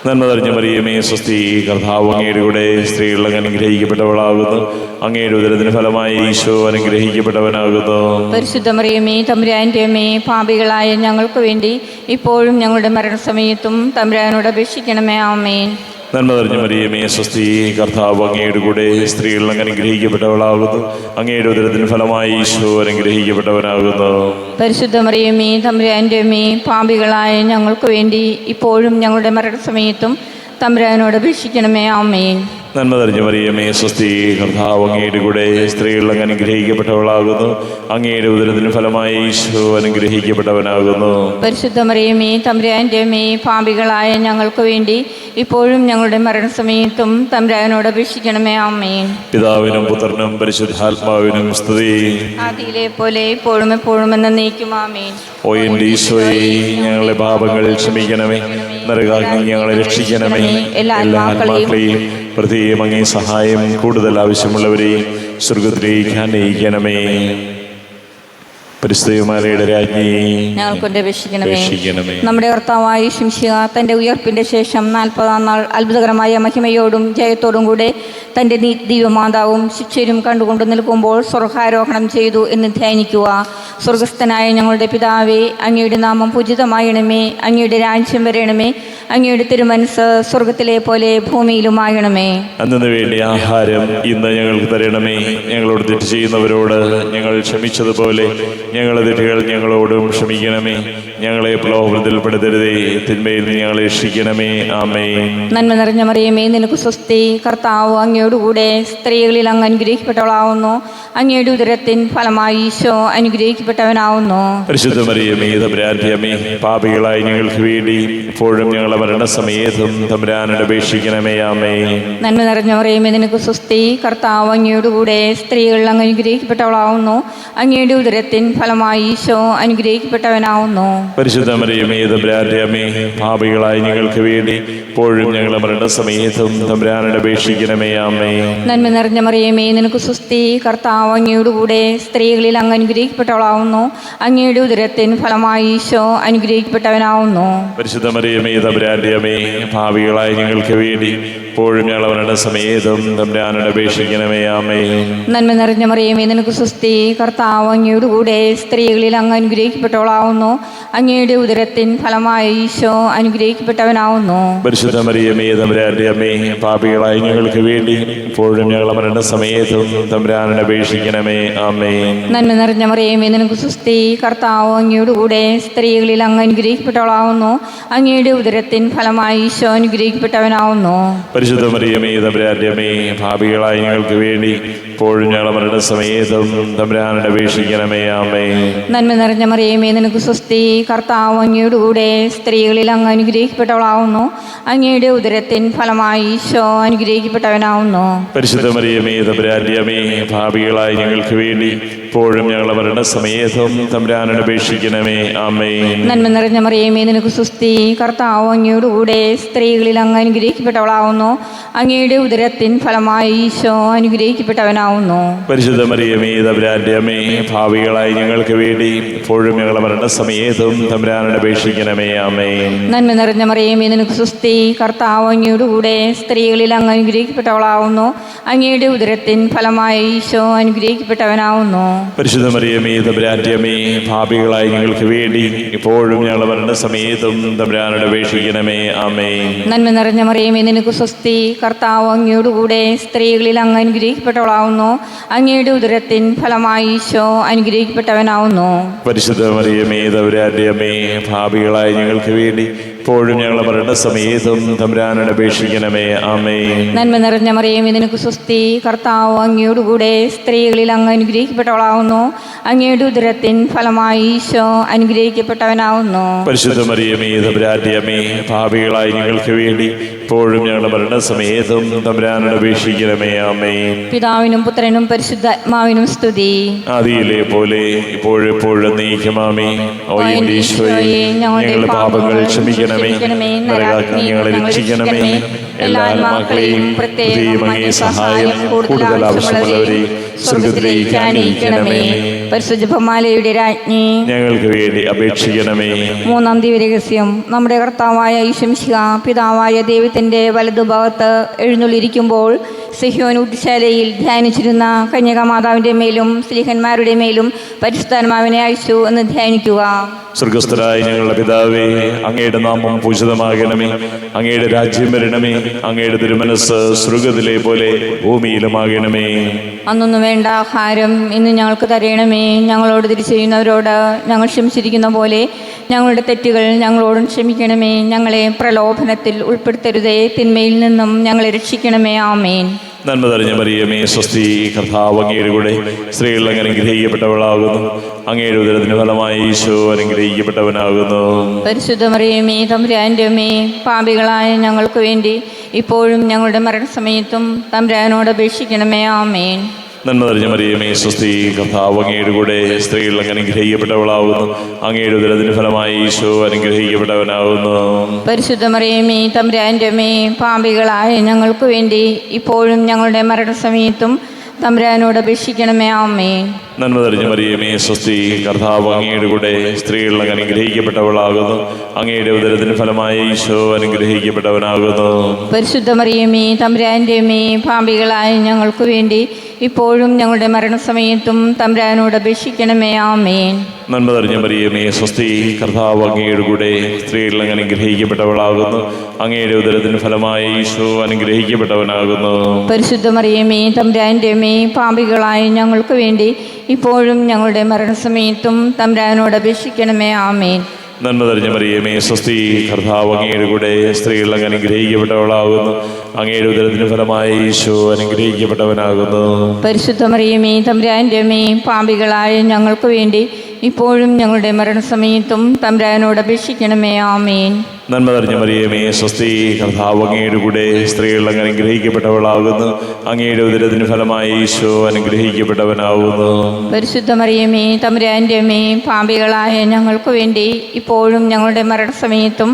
നന്മ തെളിഞ്ഞ മറിയമേ, സ്വസ്തി. കർത്താവ് അങ്ങയുടെ കൂടെ സ്ത്രീകൾ അനുഗ്രഹിക്കപ്പെട്ടവളാകുന്നു. അങ്ങയുടെ ഉദരത്തിന് ഫലമായി ഈശോ അനുഗ്രഹിക്കപ്പെട്ടവനാകുന്നു. പരിശുദ്ധ മറിയമേ തമ്പുരാന്റെ അമ്മേ, പാപികളായ ഞങ്ങൾക്ക് വേണ്ടി ഇപ്പോഴും ഞങ്ങളുടെ മരണസമയത്തും തമ്പുരാനോട് അപേക്ഷിക്കണമേ. ആമേൻ. നന്മ തെളിഞ്ഞ മറിയമേ, സ്വസ്തി. കർത്താവ് അങ്ങയുടെ കൂടെ സ്ത്രീകൾ അനുഗ്രഹിക്കപ്പെട്ടവളാകുന്നു. അങ്ങയുടെ ഉദരത്തിന് ഫലമായി ഈശോ അനുഗ്രഹിക്കപ്പെട്ടവനാകുന്നു. പരിശുദ്ധ മറിയമേ തമ്പുരാന്റെ അമ്മേ, പാപികളായ ഞങ്ങൾക്ക് വേണ്ടി ഇപ്പോഴും ഞങ്ങളുടെ മരണസമയത്തും തമ്പുരാനോട് അപേക്ഷിക്കണമേ. ആമേൻ. നന്മ തെളിഞ്ഞ മറിയമേ, സ്വസ്തി. കർത്താവ് അങ്ങയുടെ കൂടെ സ്ത്രീകൾ അനുഗ്രഹിക്കപ്പെട്ടവളാകുന്നു. അങ്ങയുടെ ഉദരത്തിന് ഫലമായി ഈശോ അനുഗ്രഹിക്കപ്പെട്ടവനാകുന്നു. പരിശുദ്ധ മറിയമേ തമ്പുരാന്റെ അമ്മേ, പാപികളായ ഞങ്ങൾക്ക് വേണ്ടി ഇപ്പോഴും ഞങ്ങളുടെ മരണസമയത്തും തമ്പുരാനോട് അപേക്ഷിക്കണമേ. ആമേൻ. പിതാവിനും പുത്രനും പരിശുദ്ധാത്മാവിനും സ്തുതി. ആദിയിലെ പോലെ ഇപ്പോഴും എപ്പോഴും എന്നേക്കും. ആമേൻ. ഓ എൻ്റെ ഈശോയെ, ഞങ്ങളുടെ പാപങ്ങൾ ക്ഷമിക്കണമേ. നരകാഗ്നി ഞങ്ങളെ രക്ഷിക്കണമേ. എല്ലാ ആത്മാക്കളെയും പ്രത്യേകം അങ്ങേ സഹായം കൂടുതൽ ആവശ്യമുള്ളവരെയും സ്വർഗത്തിലേക്ക് അനയിക്കണമേ. പരിശുദ്ധമാലയുടെ രാജ്ഞി ഞങ്ങൾക്കൊണ്ട് അപേക്ഷിക്കണമേ. നമ്മുടെ കർത്താവായ ശിംശിഹ തൻ്റെ ഉയർപ്പിൻ്റെ ശേഷം 40-ാം നാൾ അത്ഭുതകരമായ മഹിമയോടും ജയത്തോടും കൂടെ തൻ്റെ ദിവ്യമാതാവും ശിഷ്യരും കണ്ടുകൊണ്ട് നിൽക്കുമ്പോൾ സ്വർഗാരോഹണം ചെയ്തു എന്ന് ധ്യാനിക്കുക. സ്വർഗസ്ഥനായ ഞങ്ങളുടെ പിതാവേ, അങ്ങയുടെ നാമം പൂജിതമായണമേ. അങ്ങയുടെ രാജ്യം വരണമേ. അങ്ങയുടെ തിരുമനസ് സ്വർഗത്തിലെ പോലെ ഭൂമിയിലുമാകണമേ. അന്നു വേണ്ടി ആഹാരം ഇന്ന് ഞങ്ങൾക്ക് തരണമേ. ഞങ്ങളോട് തെറ്റ് ചെയ്യുന്നവരോട് ഞങ്ങൾ ക്ഷമിച്ചതുപോലെ ഞങ്ങളുടെ തെറ്റുകൾ ഞങ്ങളോടും ക്ഷമിക്കണമേ. ഞങ്ങളെ പ്രലോഭനത്തിൽപ്പെടുത്തരുതേ, തിന്മയിൽ നിന്ന് ഞങ്ങളെ രക്ഷിക്കണമേ. ആമേൻ. നന്മ നിറഞ്ഞ മറിയമേ, നിനക്ക് സ്വസ്തി. കർത്താവ് അങ്ങയോടുകൂടെ സ്ത്രീകളിൽ അങ്ങ് അനുഗ്രഹിക്കപ്പെട്ടവളാവുന്നു. അങ്ങയുടെ ഉദരത്തിൻ ഫലമായി ഈശോ അനുഗ്രഹിക്കപ്പെട്ടവനാവുന്നു. പരിശുദ്ധ മറിയമേ, തമ്പുരാന്റെ അമ്മേ, പാപികളായി ഞങ്ങൾക്ക് വേണ്ടി ഇപ്പോഴും ഞങ്ങളുടെ മരണസമയത്തും തമ്പുരാനോട് അപേക്ഷിക്കണമേ. ആമേൻ. നന്മ നിറഞ്ഞ മറിയമേ, നിനക്ക് സ്വസ്തി. കർത്താവ് അങ്ങയോടുകൂടെ സ്ത്രീകളിൽ അങ്ങ് അനുഗ്രഹിക്കപ്പെട്ടവളാവുന്നു. അങ്ങയുടെ ഉദരത്തിൻ ഫലമായി ഈശോ അനുഗ്രഹിക്കപ്പെട്ടവനാവുന്നു. പരിശുദ്ധ മറിയമേ, തമ്പുരാന്റെ അമ്മേ, പാപികളായി ഞങ്ങൾക്ക് വേണ്ടി ഇപ്പോഴും ഞങ്ങളുടെ മരണസമയത്തും തമ്പുരാനോട് അപേക്ഷിക്കണമേ. ആമേൻ. നന്മ നിറഞ്ഞ മറിയമേ, നിനക്ക് സ്വസ്തി. കർത്താവ് അങ്ങയോടുകൂടെ സ്ത്രീകളിൽ അങ്ങ് അനുഗ്രഹിക്കപ്പെട്ടവളാവുന്നു. അങ്ങയുടെ ഉദരത്തിൻ ഫലമായി ഈശോ അനുഗ്രഹിക്കപ്പെട്ടവനാവുന്നു. പരിശുദ്ധ മറിയമേ, തമ്പുരാന്റെ അമ്മേ, പാപികളായി ഞങ്ങൾക്ക് വേണ്ടി ഇപ്പോഴും ഞങ്ങളുടെ മരണസമയത്തും തമ്പുരാനോട് അപേക്ഷിക്കണമേ. ആമേൻ. നന്മ നിറഞ്ഞ മറിയമേ, നിനക്ക് സ്വസ്തി. കർത്താവ് അങ്ങയോടുകൂടെ സ്ത്രീകളിൽ അങ്ങ് അനുഗ്രഹിക്കപ്പെട്ടവളാവുന്നു. അങ്ങയുടെ ഉദരത്തിൻ ഫലമായി ഈശോ അനുഗ്രഹിക്കപ്പെട്ടവനാവുന്നു. പരിശുദ്ധ മറിയമേ, തമ്പുരാന്റെ അമ്മേ, പാപികളായി ഞങ്ങൾക്ക് വേണ്ടി ഇപ്പോഴും ഞങ്ങളുടെ മരണസമയത്തും തമ്പുരാനോട് അപേക്ഷിക്കണമേ. ആമേൻ. നന്മ നിറഞ്ഞ മറിയമേ, നിനക്ക് സ്വസ്തി. കർത്താവ് അങ്ങയോടുകൂടെ സ്ത്രീകളിൽ അങ്ങ് അനുഗ്രഹിക്കപ്പെട്ടവളാവുന്നു. അങ്ങയുടെ ഉദരത്തിൻ ഫലമായി ഈശോ അനുഗ്രഹിക്കപ്പെട്ടവനാവുന്നു. പരിശുദ്ധ മറിയമേ, തമ്പുരാന്റെ അമ്മേ, പാപികളായി ഞങ്ങൾക്ക് വേണ്ടി ഇപ്പോഴും ഞങ്ങളുടെ മരണസമയത്തും തമ്പുരാനോട് അപേക്ഷിക്കണമേ. ആമേൻ. നന്മ നിറഞ്ഞ മറിയമേ, നിനക്ക് സ്വസ്തി. കർത്താവ് അങ്ങയോടുകൂടെ സ്ത്രീകളിൽ അങ്ങ് അനുഗ്രഹിക്കപ്പെട്ടവളാവുന്നു. അങ്ങയുടെ ഉദരത്തിൻ ഫലമായി ഈശോ അനുഗ്രഹിക്കപ്പെട്ടവനാവുന്നു. പരിശുദ്ധ മറിയമേ, തമ്പുരാന്റെ അമ്മേ, പാപികളായി ഞങ്ങൾക്ക് വേണ്ടി ഇപ്പോഴും ഞങ്ങളുടെ മരണസമയത്തും തമ്പുരാനോട് അപേക്ഷിക്കണമേ. ആമേൻ. നന്മ നിറഞ്ഞ മറിയമേ, നിനക്ക് സ്വസ്തി. കർത്താവ് അങ്ങയോടുകൂടെ സ്ത്രീകളിൽ അങ്ങ് അനുഗ്രഹിക്കപ്പെട്ടവളാവുന്നു. അങ്ങയുടെ ഉദരത്തിൻ ഫലമായി ഈശോ അനുഗ്രഹിക്കപ്പെട്ടവനാവുന്നു. പരിശുദ്ധ മറിയമേ, തമ്പുരാന്റെ അമ്മേ, പാപികളായി ഞങ്ങൾക്ക് വേണ്ടി ഇപ്പോഴും ഞങ്ങളുടെ മരണസമയത്തും തമ്പുരാനോട് അപേക്ഷിക്കണമേ. ആമേൻ. നന്മ നിറഞ്ഞ മറിയമേ, നിനക്ക് സ്വസ്തി. കർത്താവ് അങ്ങയോടുകൂടെ സ്ത്രീകളിൽ അങ്ങ് അനുഗ്രഹിക്കപ്പെട്ടവളാവുന്നു. അങ്ങയുടെ ഉദരത്തിൻ ഫലമായി ഈശോ അനുഗ്രഹിക്കപ്പെട്ടവനാവുന്നു. പരിശുദ്ധ മറിയമേ, തമ്പുരാന്റെ അമ്മേ, പാപികളായി ഞങ്ങൾക്ക് വേണ്ടി ഇപ്പോഴും ഞങ്ങളുടെ മരണസമയത്തും തമ്പുരാനോട് അപേക്ഷിക്കണമേ. ആമേൻ. നന്മ നിറഞ്ഞ മറിയമേ, നിനക്ക് സ്വസ്തി. കർത്താവ് അങ്ങയോടുകൂടെ സ്ത്രീകളിൽ അങ്ങ് അനുഗ്രഹിക്കപ്പെട്ടവളാവുന്നു. അങ്ങയുടെ ഉദരത്തിൻ ഫലമായി ഈശോ അനുഗ്രഹിക്കപ്പെട്ടവനാവുന്നു. പരിശുദ്ധ മറിയമേ, തമ്പുരാന്റെ അമ്മേ, പാപികളായി ഞങ്ങൾക്ക് വേണ്ടി ഇപ്പോഴും ഞങ്ങളുടെ മരണസമയത്തും തമ്പുരാനോട് അപേക്ഷിക്കണമേ. ആമേൻ. നന്മ നിറഞ്ഞ മറിയമേ, നിനക്ക് സ്വസ്തി. കർത്താവ് അങ്ങയോടുകൂടെ സ്ത്രീകളിൽ അങ്ങ് അനുഗ്രഹിക്കപ്പെട്ടവളാവുന്നു. അങ്ങയുടെ ഉദരത്തിൻ ഫലമായി ഈശോ അനുഗ്രഹിക്കപ്പെട്ടവനാവുന്നു. പരിശുദ്ധ മറിയമേ, തമ്പുരാന്റെ അമ്മേ, പാപികളായി ഞങ്ങൾക്ക് വേണ്ടി ഇപ്പോഴും ഞങ്ങളുടെ മരണസമയത്തും തമ്പുരാനോട് അപേക്ഷിക്കണമേ. ആമേൻ. പിതാവിനും പുത്രനും പരിശുദ്ധാത്മാവിനും സ്തുതി. ആദിയിലെ പോലെ ഇപ്പോഴെപ്പോഴും നീക്കുമാമേ. ഓ എൻ്റെ ഈശോയെ, ഞങ്ങളുടെ പാപങ്ങൾ ക്ഷമിക്കണമേ, നരകാഗ്നി ഞങ്ങളെ രക്ഷിക്കണമേ. എല്ലാ ആത്മാക്കളെയും പ്രത്യേകം അങ്ങേ സഹായം കൂടുതൽ ആവശ്യമുള്ളവരെ സ്വർഗ്ഗത്തിലേക്ക് ആനയിക്കണമേ. പരിശുദ്ധ ജപമാലയുടെ രാജ്ഞി, ഞങ്ങൾക്ക് വേണ്ടി അപേക്ഷിക്കണമേ. മൂന്നാം ദിവ്യരഹസ്യം. നമ്മുടെ കർത്താവായ ഈശോമിശിഹ പിതാവായ ദൈവത്തിൻ്റെ വലതുഭാഗത്ത് എഴുന്നള്ളിയിരിക്കുമ്പോൾ സിഹ്യോൻ ഊട്ടുശാലയിൽ ധ്യാനിച്ചിരുന്ന കന്യകാമാതാവിൻ്റെ മേലും സ്ലീഹന്മാരുടെ മേലും പരിശുദ്ധാത്മാവിനെ അയച്ചു എന്ന് ധ്യാനിക്കുക. സ്വർഗസ്ഥരായ ഞങ്ങളുടെ പിതാവേ, അങ്ങയുടെ നാമം പൂജിതമാകണമേ. അങ്ങയുടെ രാജ്യം വരണമേ. അങ്ങയുടെ തിരുമനസ് സ്വർഗ്ഗത്തിലെ പോലെ ഭൂമിയിലുമാകണമേ. അന്നൊന്നു വേണ്ട ആഹാരം ഇന്ന് ഞങ്ങൾക്ക് തരണമേ. ഞങ്ങളോട് തിരിച്ചു ചെയ്യുന്നവരോട് ഞങ്ങൾ ക്ഷമിച്ചിരിക്കുന്ന പോലെ ഞങ്ങളുടെ തെറ്റുകൾ ഞങ്ങളോടും ക്ഷമിക്കണമേ. ഞങ്ങളെ പ്രലോഭനത്തിൽ ഉൾപ്പെടുത്തരുതേ, തിന്മയിൽ നിന്നും ഞങ്ങളെ രക്ഷിക്കണമേ. ആമേൻ. നന്മ തെളിഞ്ഞ മറിയമേ, സ്വസ്തി. കർത്താവ് അങ്ങയുടെ കൂടെ സ്ത്രീകൾ അങ്ങ് അനുഗ്രഹിക്കപ്പെട്ടവളാകുന്നു. അങ്ങയുടെ ഉദരത്തിന് ഫലമായി ഈശോ അനുഗ്രഹിക്കപ്പെട്ടവനാകുന്നു. പരിശുദ്ധ മറിയമേ, തമ്പുരാന്റെ അമ്മേ, പാപികളായ ഞങ്ങൾക്ക് വേണ്ടി ഇപ്പോഴും ഞങ്ങളുടെ മരണസമയത്തും തമ്പുരാനോട് അപേക്ഷിക്കണമേ. ആമേൻ. നന്മ തെളിഞ്ഞ മറിയമേ, സ്വസ്തി. കർത്താവ് അങ്ങയുടെ കൂടെ സ്ത്രീകൾ അങ്ങ് അനുഗ്രഹിക്കപ്പെട്ടവളാകുന്നു. അങ്ങയുടെ ഉദരത്തിന് ഫലമായി ഈശോ അനുഗ്രഹിക്കപ്പെട്ടവനാകുന്നു. പരിശുദ്ധ മറിയമേ, തമ്പുരാന്റെ അമ്മേ, പാപികളായ ഞങ്ങൾക്ക് വേണ്ടി ഇപ്പോഴും ഞങ്ങളുടെ മരണസമയത്തും തമ്പുരാനോട് അപേക്ഷിക്കണമേ. ആമേൻ. നന്മ തെളിഞ്ഞ മറിയമേ, സ്വസ്തി. കർത്താവ് അങ്ങയുടെ കൂടെ സ്ത്രീകൾ അങ്ങ് അനുഗ്രഹിക്കപ്പെട്ടവളാകുന്നു. അങ്ങയുടെ ഉദരത്തിന് ഫലമായി ഈശോ അനുഗ്രഹിക്കപ്പെട്ടവനാകുന്നു. പരിശുദ്ധ മറിയമേ, തമ്പുരാന്റെ അമ്മേ, പാപികളായ ഞങ്ങൾക്ക് വേണ്ടി ഇപ്പോഴും ഞങ്ങളുടെ മരണസമയത്തും തമ്പുരാനോട് അപേക്ഷിക്കണമേ. ആമേൻ. നന്മ തെളിഞ്ഞ മറിയമേ, സ്വസ്തി. കർത്താവ് അങ്ങയുടെ കൂടെ സ്ത്രീകൾ അങ്ങ് അനുഗ്രഹിക്കപ്പെട്ടവളാകുന്നു. അങ്ങയുടെ ഉദരത്തിന് ഫലമായി ഈശോ അനുഗ്രഹിക്കപ്പെട്ടവനാകുന്നു. പരിശുദ്ധ മറിയമേ, തമ്പുരാന്റെ അമ്മേ, പാപികളായ ഞങ്ങൾക്ക് വേണ്ടി ഇപ്പോഴും ഞങ്ങളുടെ മരണസമയത്തും തമ്പുരാനോട് അപേക്ഷിക്കണമേ. ആമേൻ. നന്മ തെളിഞ്ഞ മറിയമേ, സ്വസ്തി, കർത്താവ് അങ്ങയുടെ കൂടെ, സ്ത്രീകൾ അങ്ങ് അനുഗ്രഹിക്കപ്പെട്ടവളാകുന്നു. അങ്ങയുടെ ഉദരത്തിന് ഫലമായി ഈശോ അനുഗ്രഹിക്കപ്പെട്ടവനാകുന്നു. പരിശുദ്ധ മറിയമേ, തമ്പുരാന്റെ അമ്മേ, പാപികളായ ഞങ്ങൾക്ക് വേണ്ടി ഇപ്പോഴും ഞങ്ങളുടെ മരണസമയത്തും തമ്പുരാനോട് അപേക്ഷിക്കണമേ. ആമേൻ. നന്മ തെളിഞ്ഞ മറിയമേ, സ്വസ്തി, കർത്താവ് അങ്ങയുടെ കൂടെ, സ്ത്രീകൾ അങ്ങ് അനുഗ്രഹിക്കപ്പെട്ടവളാകുന്നു. അങ്ങയുടെ ഉദരത്തിന് ഫലമായി ഈശോ അനുഗ്രഹിക്കപ്പെട്ടവനാകുന്നു. പരിശുദ്ധ മറിയമേ, തമ്പുരാന്റെ അമ്മേ, പാപികളായ ഞങ്ങൾക്ക് വേണ്ടി ഇപ്പോഴും ഞങ്ങളുടെ മരണസമയത്തും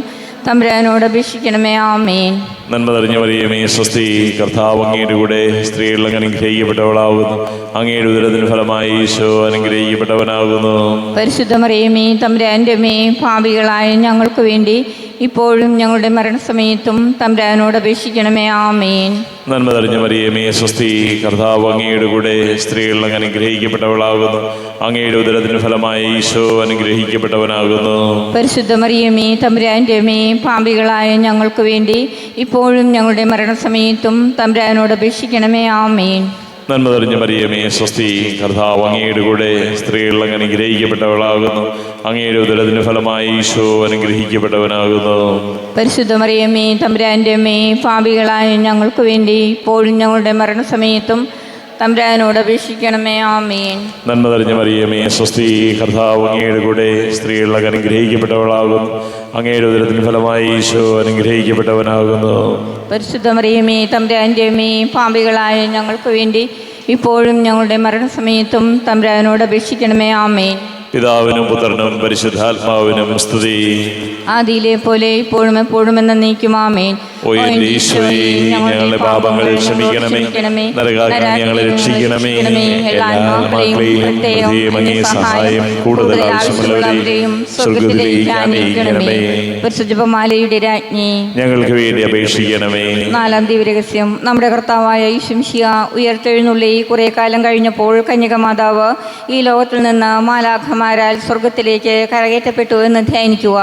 തമ്പുരാനോട് അപേക്ഷിക്കണമേ. ആമേൻ. നന്മ തെളിഞ്ഞ മറിയമേ, സ്വസ്തി, കർത്താവ് അങ്ങയുടെ കൂടെ, സ്ത്രീകൾ അങ്ങ് അനുഗ്രഹിക്കപ്പെട്ടവളാകുന്നു. അങ്ങയുടെ ഉദരത്തിന് ഫലമായി ഈശോ അനുഗ്രഹിക്കപ്പെട്ടവനാകുന്നു. പരിശുദ്ധ മറിയമേ, തമ്പുരാന്റെ അമ്മേ, പാപികളായ ഞങ്ങൾക്ക് വേണ്ടി ഇപ്പോഴും ഞങ്ങളുടെ മരണസമയത്തും തമ്പുരാനോട് അപേക്ഷിക്കണമേ. ആമേൻ. നന്മ തെളിഞ്ഞ മറിയമേ, സ്വസ്തി, കർത്താവ് അങ്ങയുടെ കൂടെ, സ്ത്രീകൾ അങ്ങ് അനുഗ്രഹിക്കപ്പെട്ടവളാകുന്നു. അങ്ങയുടെ ഉദരത്തിന് ഫലമായി ഈശോ അനുഗ്രഹിക്കപ്പെട്ടവനാകുന്നു. പരിശുദ്ധ മറിയമേ, തമ്പുരാന്റെ അമ്മേ, പാപികളായ ഞങ്ങൾക്ക് വേണ്ടി ഇപ്പോഴും ഞങ്ങളുടെ മരണസമയത്തും തമ്പുരാനോട് അപേക്ഷിക്കണമേ. ആമേൻ. നന്മ തെളിഞ്ഞ മറിയമേ, സ്വസ്തി, കർത്താവ് അങ്ങയുടെ കൂടെ, സ്ത്രീകൾ അങ്ങ് അനുഗ്രഹിക്കപ്പെട്ടവളാകുന്നു. അങ്ങയുടെ ഉദരത്തിന് ഫലമായി ഈശോ അനുഗ്രഹിക്കപ്പെട്ടവനാകുന്നു. പരിശുദ്ധ മറിയമേ, തമ്പുരാന്റെ അമ്മേ, പാപികളായ ഞങ്ങൾക്ക് വേണ്ടി ഇപ്പോഴും ഞങ്ങളുടെ മരണസമയത്തും തമ്പുരാനോട് അപേക്ഷിക്കണമേ. ആമേൻ. നന്മ തെളിഞ്ഞ മറിയമേ, സ്വസ്തി, കർത്താവ് അങ്ങയുടെ കൂടെ, സ്ത്രീകൾ അങ്ങ് അനുഗ്രഹിക്കപ്പെട്ടവളാകുന്നു. അങ്ങയുടെ ഉദരത്തിന് ഫലമായി ഈശോ അനുഗ്രഹിക്കപ്പെട്ടവനാകുന്നു. പരിശുദ്ധ മറിയമേ, തമ്പുരാന്റെ അമ്മേ, പാപികളായ ഞങ്ങൾക്ക് വേണ്ടി ഇപ്പോഴും ഞങ്ങളുടെ മരണസമയത്തും തമ്പുരാനോട് അപേക്ഷിക്കണമേ. ആമേൻ. പിതാവിനും പുത്രനും പരിശുദ്ധാത്മാവിനും സ്തുതി. ആദിയിലെ പോലെ ഇപ്പോഴും എപ്പോഴും എന്നേക്കും. ആമേൻ. ഓ എൻ്റെ ഈശോയേ, ഞങ്ങളുടെ പാപങ്ങൾ ക്ഷമിക്കണമേ, നരകാഗ്നി ഞങ്ങളെ രക്ഷിക്കണമേ. എല്ലാ ആത്മാക്കളെയും പ്രത്യേകം അങ്ങേ സഹായം കൂടുതൽ ആവശ്യമുള്ളവരെയും സ്വർഗ്ഗത്തിലേക്ക് ആനയിക്കണമേ. പരിശുദ്ധമാലയുടെ രാജ്ഞി, ഞങ്ങൾക്ക് വേണ്ടി അപേക്ഷിക്കണമേ. 4-ാം ദിവ്യരഹസ്യം. നമ്മുടെ കർത്താവായ യേശുമിശിഹാ ഉയർത്തെഴുന്നള്ളി കുറെ കാലം കഴിഞ്ഞപ്പോൾ കന്യകമാതാവ് ഈ ലോകത്തിൽ നിന്ന് മാലാഖമാരാൽ സ്വർഗത്തിലേക്ക് കരകയറ്റപ്പെട്ടു എന്ന് ധ്യാനിക്കുക.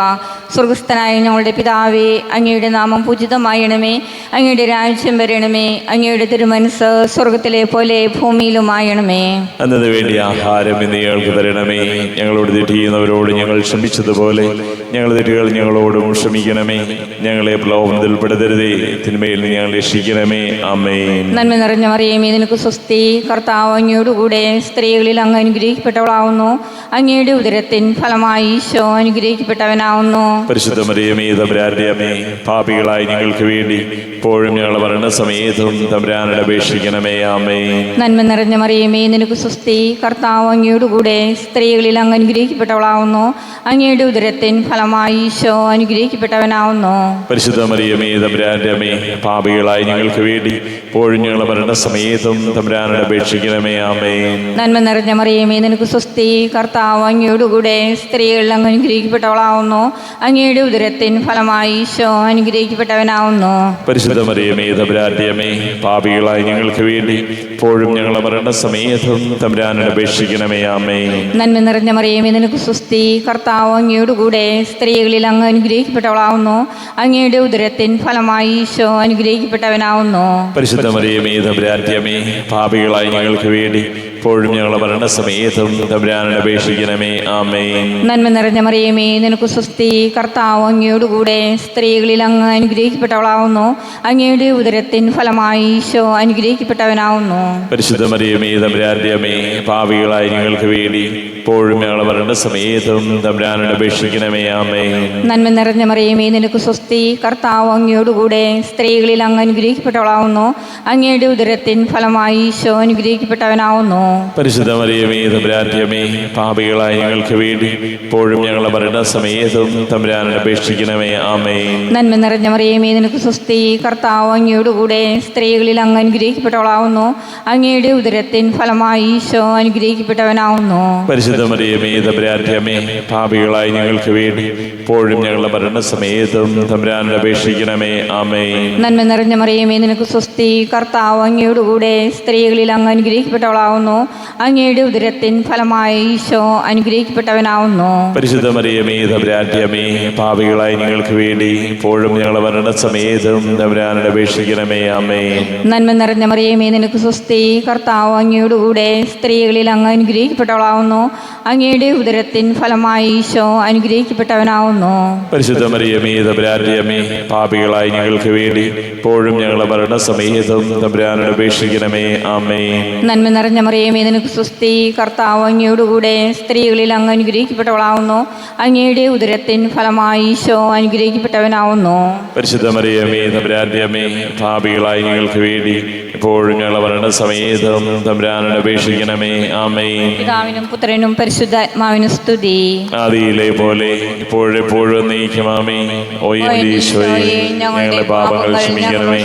സ്വർഗസ്ഥനായ ഞങ്ങളുടെ പിതാവേ, അങ്ങയുടെ നാമം പൂജിതമായണമേ. അങ്ങയുടെ രാജ്യം വരണമേ. അങ്ങയുടെ തിരുമനസ് സ്വർഗത്തിലെ പോലെ ഭൂമിയിലുമായണമേ. അന്നതിനു വേണ്ടി ആഹാരം ഇന്ന് ഞങ്ങൾക്ക് തരണമേ. ഞങ്ങളോട് തെറ്റ് ചെയ്യുന്നവരോട് ഞങ്ങൾ ക്ഷമിച്ചതുപോലെ ഞങ്ങളുടെ തെറ്റുകൾ ഞങ്ങളോടും ക്ഷമിക്കണമേ. ഞങ്ങളെ പ്രലോഭനത്തിൽ പെടുത്തരുതേ, തിന്മയിൽ നിന്ന് ഞങ്ങളെ രക്ഷിക്കണമേ. ആമേൻ. നന്മ നിറഞ്ഞ മറിയമേ, നിനക്ക് സ്വസ്തി. കർത്താവ് അങ്ങയോടുകൂടെ, സ്ത്രീകളിൽ അങ്ങ് അനുഗ്രഹിക്കപ്പെട്ടവളാവുന്നു. അങ്ങയുടെ ഉദരത്തിൻ ഫലമായി ഈശോ അനുഗ്രഹിക്കപ്പെട്ടവനാവുന്നു. പരിശുദ്ധ മറിയമേ, തമ്പുരാന്റെ അമ്മേ, പാപികളായ ഞങ്ങൾക്ക് വേണ്ടി ഇപ്പോഴും ഞങ്ങളുടെ മരണസമയത്തും തമ്പുരാനോട് അപേക്ഷിക്കണമേ. ആമേൻ. നന്മ നിറഞ്ഞ മറിയമേ, നിനക്ക് സ്വസ്തി. കർത്താവ് അങ്ങയോടുകൂടെ, സ്ത്രീകളിൽ അങ്ങ് അനുഗ്രഹിക്കപ്പെട്ടവളാവുന്നു. അങ്ങയുടെ ഉദരത്തിൻ ഫലമായി ഈശോ അനുഗ്രഹിക്കപ്പെട്ടവനാവുന്നു. പരിശുദ്ധ മറിയമേ, തമ്പുരാന്റെ അമ്മേ, പാപികളായ ഞങ്ങൾക്ക് വേണ്ടി ഇപ്പോഴും ഞങ്ങളുടെ മരണസമയത്തും തമ്പുരാനോട് അപേക്ഷിക്കണമേ. ആമേൻ. നന്മ നിറഞ്ഞ മറിയമേ, നിനക്ക് സ്വസ്തി. കർത്താവ് അങ്ങയോടുകൂടെ, സ്ത്രീകളിൽ അങ്ങ് അനുഗ്രഹിക്കപ്പെട്ടവളാവുന്നു. അങ്ങയുടെ ഉദരത്തിൻ ഫലമായി ഈശോ അനുഗ്രഹിക്കപ്പെട്ടവനാവുന്നു. പരിശുദ്ധ മറിയമേ, തമ്പുരാന്റെ അമ്മേ, പാപികളായ ഞങ്ങൾക്ക് വേണ്ടി ഇപ്പോഴും ഞങ്ങളുടെ മരണസമയത്തും തമ്പുരാനോട് അപേക്ഷിക്കണമേ. ആമേൻ. നന്മ നിറഞ്ഞ മറിയമേ, നിനക്ക് സ്വസ്തി. കർത്താവ് അങ്ങയോടുകൂടെ, സ്ത്രീകളിൽ അങ്ങ് അനുഗ്രഹിക്കപ്പെട്ടവളാവുന്നു. അങ്ങയുടെ ഉദരത്തിൻ ഫലമായി ഈശോ അനുഗ്രഹിക്കപ്പെട്ടവനാവുന്നു. പരിശുദ്ധ മറിയമേ, തമ്പുരാന്റെ അമ്മേ, പാപികളായ ഞങ്ങൾക്ക് വേണ്ടി ഇപ്പോഴും ഞങ്ങളുടെ മരണസമയത്തും തമ്പുരാനോട് അപേക്ഷിക്കണമേ. ആമേൻ. നന്മ നിറഞ്ഞ മറിയമേ, നിനക്ക് സ്വസ്തി. കർത്താവ് അങ്ങയോടുകൂടെ, സ്ത്രീകളിൽ അങ്ങ് അനുഗ്രഹിക്കപ്പെട്ടവളാവുന്നു. അങ്ങയുടെ ഉദരത്തിൻ ഫലമായി ഈശോ അനുഗ്രഹിക്കപ്പെട്ടവനാവുന്നു. പരിശുദ്ധ മറിയമേ, തമ്പുരാന്റെ അമ്മേ, പാപികളായ ഞങ്ങൾക്ക് വേണ്ടി ഇപ്പോഴും ഞങ്ങളുടെ മരണസമയത്തും തമ്പുരാനോട് അപേക്ഷിക്കണമേ. ആമേൻ. നന്മ നിറഞ്ഞ മറിയമേ, നിനക്ക് സ്വസ്തി. കർത്താവ് അങ്ങയോടുകൂടെ, സ്ത്രീകളിൽ അങ്ങ് അനുഗ്രഹിക്കപ്പെട്ടവളാവുന്നു. അങ്ങയുടെ ഉദരത്തിൻ ഫലമായി ഈശോ അനുഗ്രഹിക്കപ്പെട്ടവനാവുന്നു. പരിശുദ്ധ മറിയമേ, തമ്പുരാന്റെ അമ്മേ, പാപികളായ ഞങ്ങൾക്ക് വേണ്ടി ഇപ്പോഴും ഞങ്ങളുടെ മരണസമയത്തും തമ്പുരാനോട് അപേക്ഷിക്കണമേ. ആമേൻ. നന്മ നിറഞ്ഞ മറിയമേ, നിനക്ക് സ്വസ്തി. കർത്താവ് അങ്ങയോടുകൂടെ, സ്ത്രീകളിൽ അങ്ങ് അനുഗ്രഹിക്കപ്പെട്ടവളാവുന്നു. അങ്ങയുടെ ഉദരത്തിൻ ഫലമായി ഈശോ അനുഗ്രഹിക്കപ്പെട്ടവനാവുന്നു. പരിശുദ്ധ മറിയമേ, തമ്പുരാന്റെ അമ്മേ, പാപികളായ ഞങ്ങൾക്ക് വേണ്ടി ഇപ്പോഴും ഞങ്ങളുടെ മരണസമയത്തും തമ്പുരാനോട് അപേക്ഷിക്കണമേ. ആമേൻ. നന്മ നിറഞ്ഞ മറിയമേ, നിനക്ക് സ്വസ്തി. കർത്താവ് അങ്ങയോടുകൂടെ, സ്ത്രീകളിൽ അങ്ങ് അനുഗ്രഹിക്കപ്പെട്ടവളാവുന്നു. അങ്ങയുടെ ഉദരത്തിൻ ഫലമായി ഈശോ അനുഗ്രഹിക്കപ്പെട്ടവനാവുന്നു. പരിശുദ്ധ മറിയമേ തമ്പുരാന്റമ്മേ, പാപികളായി ഞങ്ങൾക്ക് വേണ്ടി ഇപ്പോഴും ഞങ്ങളുടെ മരണസമയത്തും തമ്പുരാനോട് അപേക്ഷിക്കണമേ. ആമേൻ. നന്മ നിറഞ്ഞ മറിയമേ, നിനക്ക് സ്വസ്തി. കർത്താവ് അങ്ങയോട് കൂടെ സ്ത്രീകളിൽ അങ്ങ് അനുഗ്രഹിക്കപ്പെട്ടവളാവുന്നു. അങ്ങയുടെ ഉദരത്തിൻ ഫലമായി ഈശോ അനുഗ്രഹിക്കപ്പെട്ടവനാവുന്നു. പരിശുദ്ധ മറിയമേ തമ്പുരാന്റമ്മേ, പാപികളായി ഞങ്ങൾക്ക് വേണ്ടി ഇപ്പോഴും ഞങ്ങളുടെ മരണസമയത്തും തമ്പുരാനോട് അപേക്ഷിക്കണമേ. ആമേൻ. നന്മ നിറഞ്ഞ മറിയമേ, നിനക്ക് സ്വസ്തി. കർത്താവ് അങ്ങയോടുകൂടെ സ്ത്രീകളിൽ അങ്ങ് അനുഗ്രഹിക്കപ്പെട്ടവളാവുന്നു. അങ്ങയുടെ ഉദരത്തിൻ ഫലമായി ഈശോ അനുഗ്രഹിക്കപ്പെട്ടവനാവുന്നു. പരിശുദ്ധ മറിയമേ തമ്പുരാന്റമ്മേ, പാപികളായി ഞങ്ങൾക്ക് വേണ്ടി ഇപ്പോഴും ഞങ്ങളുടെ മരണസമയത്തും തമ്പുരാനോട് അപേക്ഷിക്കണമേ. ആമേൻ. പിതാവിനും പുത്രനും പരിശുദ്ധാത്മാവിനും സ്തുതി. ആദിയിലെ പോലെ ഇപ്പോഴെപ്പോഴും നീക്കും. ആമേൻ. ഓ എൻ്റെ ഈശോയെ, ഞങ്ങളുടെ പാപങ്ങൾ ക്ഷമിക്കണമേ.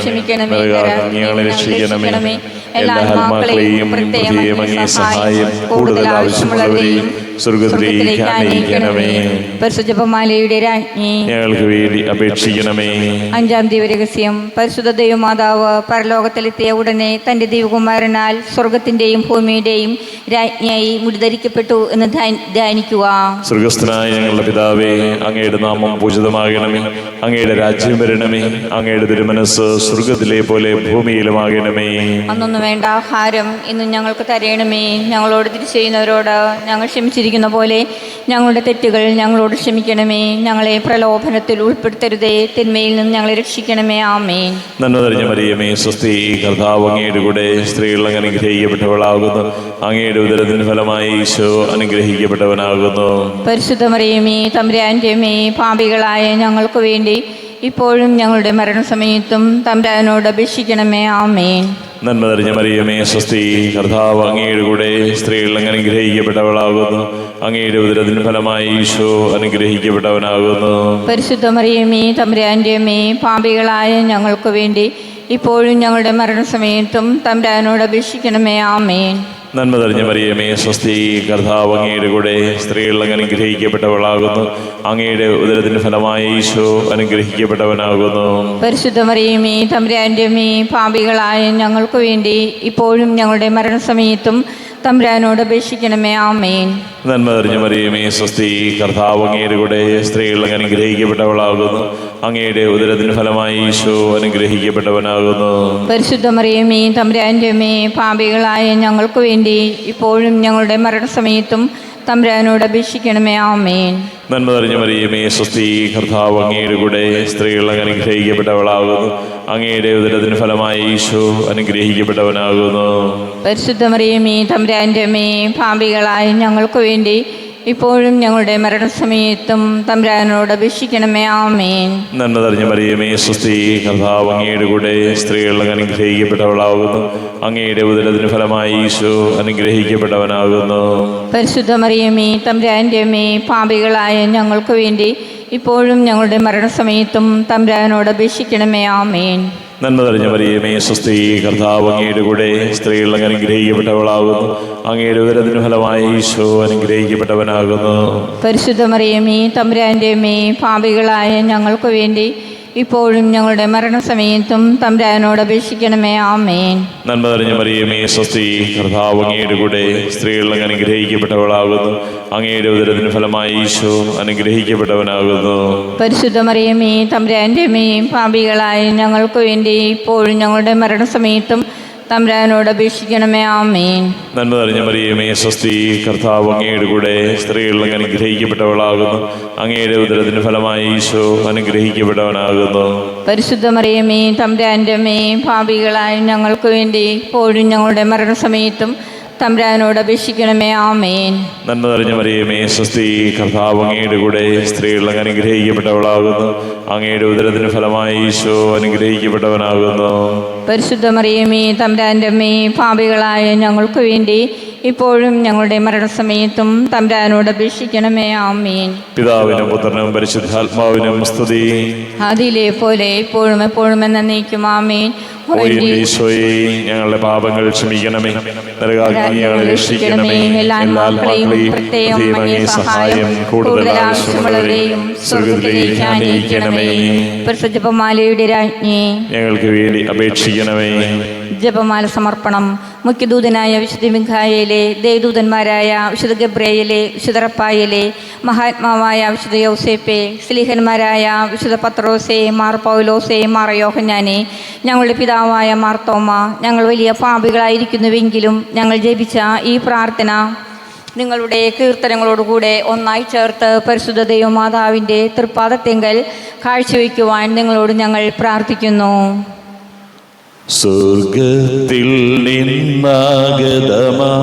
ഞങ്ങളെ രക്ഷിക്കണമേ. എല്ലാ ആത്മാക്കളെയും പ്രത്യേകം അങ്ങേ സഹായം കൂടുതൽ ആവശ്യമുള്ളവരെയും സ്വർഗ്ഗത്തിലേക്ക് ആനയിക്കണമേ. പരിശുദ്ധ ജപമാലയുടെ രാജ്ഞി, ഞങ്ങൾക്ക് വേണ്ടി അപേക്ഷിക്കണമേ. അഞ്ചാം ദിവരഹസ്യം. പരിശുദ്ധ ദൈവമാതാവ് പരലോകത്തിലെത്തിയ ഉടനെ തൻ്റെ ദൈവകുമാരനാൽ സ്വർഗത്തിൻ്റെയും ഭൂമിയുടെയും രാജ്ഞിയായി മുടിധരിക്കപ്പെട്ടു എന്ന് ധ്യാനിക്കുക. സ്വർഗസ്ഥനായ ഞങ്ങളുടെ പിതാവേ, അങ്ങയുടെ നാമം പൂജിതമാകണമേ. അങ്ങയുടെ രാജ്യം വരണമേ. അങ്ങയുടെ തിരുമനസ് സ്വർഗത്തിലെ പോലെ ഭൂമിയിലുമാകണമേ. അന്നൊന്നും വേണ്ട ആഹാരം ഇന്നും ഞങ്ങൾക്ക് തരയണമേ. ഞങ്ങളോട് തിരിച്ചു ചെയ്യുന്നവരോട് ഞങ്ങൾ ക്ഷമിച്ചിരിക്കുന്ന പോലെ ഞങ്ങളുടെ തെറ്റുകൾ ഞങ്ങളോട് ക്ഷമിക്കണമേ. ഞങ്ങളെ പ്രലോഭനത്തിൽ ഉൾപ്പെടുത്തരുതേ, തിന്മയിൽ നിന്ന് ഞങ്ങളെ രക്ഷിക്കണമേ. ആമേൻ. നന്മ നിറഞ്ഞ മറിയമേ, സ്വസ്തി. കർത്താവ് അങ്ങയുടെ കൂടെ സ്ത്രീകൾ അങ്ങ് അനുഗ്രഹിക്കപ്പെട്ടവളാകുന്നു. അങ്ങയുടെ ഉദരത്തിന് ഫലമായി ഈശോ അനുഗ്രഹിക്കപ്പെട്ടവനാകുന്നു. പരിശുദ്ധ മറിയമേ തമ്പുരാന്റെ അമ്മേ, പാപികളായ ഞങ്ങൾക്ക് വേണ്ടി ഇപ്പോഴും ഞങ്ങളുടെ മരണസമയത്തും തമ്പുരാനോട് അപേക്ഷിക്കണമേ. ആമേൻ. നന്മ നിറഞ്ഞ മറിയമേ, സ്വസ്തി. കർത്താവ് അങ്ങയുടെ കൂടെ സ്ത്രീകൾ അങ്ങ് അനുഗ്രഹിക്കപ്പെട്ടവളാകുന്നു. അങ്ങയുടെ ഉദരത്തിന് ഫലമായി ഈശോ അനുഗ്രഹിക്കപ്പെട്ടവനാകുന്നു. പരിശുദ്ധ മറിയമേ തമ്പുരാന്റെ അമ്മേ, പാപികളായ ഞങ്ങൾക്ക് വേണ്ടി ഇപ്പോഴും ഞങ്ങളുടെ മരണസമയത്തും തമ്പുരാനോട് അപേക്ഷിക്കണമേ. ആമേൻ. നന്മ നിറഞ്ഞ മറിയമേ, സ്വസ്തി. കർത്താവ് അങ്ങയുടെ കൂടെ സ്ത്രീകൾ അങ്ങ് അനുഗ്രഹിക്കപ്പെട്ടവളാകുന്നു. അങ്ങയുടെ ഉദരത്തിന് ഫലമായി ഈശോ അനുഗ്രഹിക്കപ്പെട്ടവനാകുന്നു. പരിശുദ്ധ മറിയമേ തമ്പുരാന്റെ അമ്മേ, പാപികളായ ഞങ്ങൾക്ക് വേണ്ടി ഇപ്പോഴും ഞങ്ങളുടെ മരണസമയത്തും തമ്പുരാനോട് അപേക്ഷിക്കണമേ. ആമേൻ. നന്മ നിറഞ്ഞ മറിയമേ, സ്വസ്തി. കർത്താവ് അങ്ങയുടെ കൂടെ സ്ത്രീകൾ അങ്ങ് അനുഗ്രഹിക്കപ്പെട്ടവളാകുന്നു. അങ്ങയുടെ ഉദരത്തിന് ഫലമായി ഈശോ അനുഗ്രഹിക്കപ്പെട്ടവനാകുന്നു. പരിശുദ്ധ മറിയമേ തമ്പുരാന്റെ അമ്മേ, പാപികളായ ഞങ്ങൾക്ക് വേണ്ടി ഇപ്പോഴും ഞങ്ങളുടെ മരണസമയത്തും തമ്പുരാനോട് അപേക്ഷിക്കണമേ. ആമേൻ. നന്മ നിറഞ്ഞ മറിയമേ, സ്വസ്തി. കർത്താവ് അങ്ങയുടെ കൂടെ സ്ത്രീകൾ അങ്ങ് അനുഗ്രഹിക്കപ്പെട്ടവളാകുന്നു. അങ്ങയുടെ ഉദരത്തിന് ഫലമായി ഈശോ അനുഗ്രഹിക്കപ്പെട്ടവനാകുന്നു. പരിശുദ്ധ മറിയമേ തമ്പുരാന്റെ അമ്മേ, പാപികളായ ഞങ്ങൾക്ക് വേണ്ടി ഇപ്പോഴും ഞങ്ങളുടെ മരണസമയത്തും തമ്പുരാനോട് അപേക്ഷിക്കണമേ. ആമേൻ. നന്മ നിറഞ്ഞ മറിയമേ, സ്വസ്തി. കർത്താവ് അങ്ങയുടെ കൂടെ സ്ത്രീകൾ അങ്ങ് അനുഗ്രഹിക്കപ്പെട്ടവളാകുന്നു. അങ്ങയുടെ ഉദരത്തിന് ഫലമായി ഈശോ അനുഗ്രഹിക്കപ്പെട്ടവനാകുന്നു. പരിശുദ്ധ മറിയമേ തമ്പുരാന്റെ അമ്മേ, പാപികളായ ഞങ്ങൾക്ക് വേണ്ടി ഇപ്പോഴും ഞങ്ങളുടെ മരണസമയത്തും തമ്പുരാനോട് അപേക്ഷിക്കണമേ. ആമേൻ. നന്മ നിറഞ്ഞ മറിയമേ, സ്വസ്തി. കർത്താവ് അങ്ങയുടെ കൂടെ സ്ത്രീകൾ അങ്ങ് അനുഗ്രഹിക്കപ്പെട്ടവളാകുന്നു. അങ്ങയുടെ ഉദരത്തിന് ഫലമായി ഈശോ അനുഗ്രഹിക്കപ്പെട്ടവനാകുന്നു. പരിശുദ്ധ മറിയമേ തമ്പുരാന്റെ അമ്മേ, പാപികളായ ഞങ്ങൾക്ക് വേണ്ടി ഇപ്പോഴും ഞങ്ങളുടെ മരണസമയത്തും തമ്പുരാനോട് അപേക്ഷിക്കണമേ. ആമേൻ. നന്മ നിറഞ്ഞ മറിയമേ, സ്വസ്തി. കർത്താവ് അങ്ങയുടെ കൂടെ സ്ത്രീകൾ അങ്ങ് അനുഗ്രഹിക്കപ്പെട്ടവളാകുന്നു. അങ്ങയുടെ ഉദരത്തിന് ഫലമായി ഈശോ അനുഗ്രഹിക്കപ്പെട്ടവനാകുന്നു. പരിശുദ്ധ മറിയമേ തമ്പുരാന്റെ അമ്മേ, പാപികളായ ഞങ്ങൾക്ക് വേണ്ടി ഇപ്പോഴും ഞങ്ങളുടെ മരണസമയത്തും തമ്പുരാനോട് അപേക്ഷിക്കണമേ. ആമേൻ. നന്മ നിറഞ്ഞ മറിയമേ, സ്വസ്തി. കർത്താവ് അങ്ങയുടെ കൂടെ സ്ത്രീകൾ അങ്ങ് അനുഗ്രഹിക്കപ്പെട്ടവളാകുന്നു. അങ്ങയുടെ ഉദരത്തിന് ഫലമായി ഈശോ അനുഗ്രഹിക്കപ്പെട്ടവനാകുന്നു. പരിശുദ്ധ മറിയമേ തമ്പുരാന്റെ അമ്മേ, പാപികളായ ഞങ്ങൾക്ക് വേണ്ടി ഇപ്പോഴും ഞങ്ങളുടെ മരണസമയത്തും തമ്പുരാനോട് അപേക്ഷിക്കണമേ. ആമേൻ. നന്മ നിറഞ്ഞ മറിയമേ, സ്വസ്തി. കർത്താവ് അങ്ങയുടെ കൂടെ സ്ത്രീകൾ അങ്ങ് അനുഗ്രഹിക്കപ്പെട്ടവളാകുന്നു. അങ്ങയുടെ ഉദരത്തിന് ഫലമായി ഈശോ അനുഗ്രഹിക്കപ്പെട്ടവനാകുന്നു. പരിശുദ്ധ മറിയമേ തമ്പുരാന്റെ അമ്മേ, പാപികളായ ഞങ്ങൾക്ക് വേണ്ടി ഇപ്പോഴും ഞങ്ങളുടെ മരണസമയത്തും തമ്പുരാനോട് അപേക്ഷിക്കണമേ. ആമേൻ. പിതാവിനും പുത്രനും പരിശുദ്ധാത്മാവിനും സ്തുതി. ആദിയിലെ പോലെ ഇപ്പോഴും എപ്പോഴും എന്നേക്കും. ആമേൻ. ഓ എൻ്റെ ഈശോയെ, ഞങ്ങളുടെ പാപങ്ങൾ ക്ഷമിക്കണമേ. നരകാഗ്നി ഞങ്ങളെ രക്ഷിക്കണമേ. എല്ലാ ആത്മാക്കളെയും പ്രത്യേകം അങ്ങേ സഹായം കൂടുതൽ ആവശ്യമുള്ളവരെയും സ്വർഗ്ഗത്തിലേക്ക് ആനയിക്കണമേ. പരിശുദ്ധ ജപമാലയുടെ രാജ്ഞി, ഞങ്ങൾക്ക് വേണ്ടി അപേക്ഷിക്കണമേ. ജപമാല സമർപ്പണം. മുഖ്യദൂതനായ വിശുദ്ധ മിഖായേലെ, ദേവദൂതന്മാരായ വിശുദ്ധ ഗബ്രിയേലെ, വിശുദ്ധ റഫായേലെ, മഹാത്മാവായ വിശുദ്ധ യൗസേപ്പെ, സ്ലീഹന്മാരായ വിശുദ്ധ പത്രോസെ, മാർ പൗലോസെ, മാർ യോഹന്നാനെ, ഞങ്ങളുടെ പിതാവായ മാർത്തോമ, ഞങ്ങൾ വലിയ പാപികളായിരിക്കുന്നുവെങ്കിലും ഞങ്ങൾ ജപിച്ച ഈ പ്രാർത്ഥന നിങ്ങളുടെ കീർത്തനങ്ങളോടുകൂടെ ഒന്നായി ചേർത്ത് പരിശുദ്ധ ദൈവമാതാവിൻ്റെ തൃപ്പാദത്തെങ്കൽ കാഴ്ചവെക്കുവാൻ നിങ്ങളോട് ഞങ്ങൾ പ്രാർത്ഥിക്കുന്നു. സ്വർഗത്തിൽ നിന്നാഗതമാ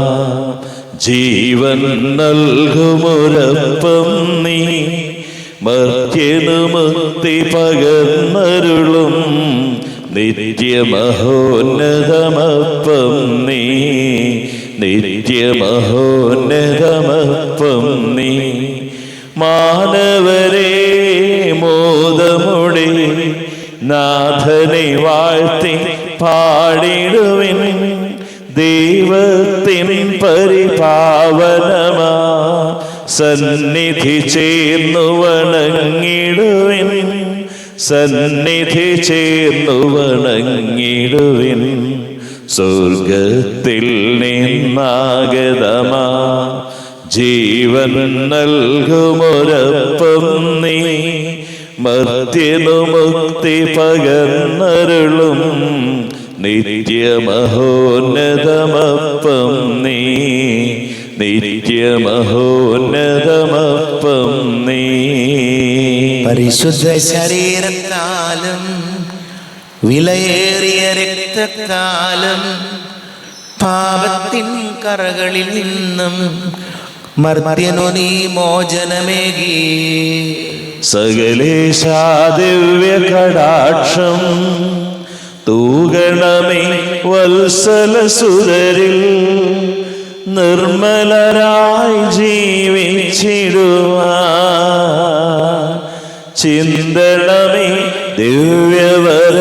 ജീവൻ നൽകുമൊരപ്പം നീ, മർത്യനു മുക്തി പകർന്നരുളും നിത്യമഹോന്നതമപ്പം നീ, നിത്യമഹോന്നതമപ്പം നീ. മാനവരെ മോദമുടെ നാഥനെ വാഴ്ത്തി പാടിടുവിൻ, ദൈവത്തിൻ പരിപാവനമാ സന്നിധി ചേർന്നു വണങ്ങിടുവിൻ, സന്നിധി ചേർന്നു വണങ്ങിടുവിൻ. സ്വർഗത്തിൽ നിന്നാഗതമാ ജീവൻ നൽകുമൊരപ്പം നീ, മർത്യനു മുക്തി പകർന്നരുളും നിത്യമഹോന്നതമപ്പം നീ, നിത്യമഹോന്നതമപ്പം നീ. പരിശുദ്ധ ശരീരത്താലും വിലയേറിയ രക്തത്താലും പാപത്തിൻ കറകളിൽ നിന്നും മർത്യനു നീ മോചനമേകി. സകലേശാ ദിവ്യ കടാക്ഷം തൂകണമേ വത്സലസുരരിൽ, നിർമ്മലരായി ജീവിച്ചിടുവാൻ ചിന്തണമേ ദിവ്യവര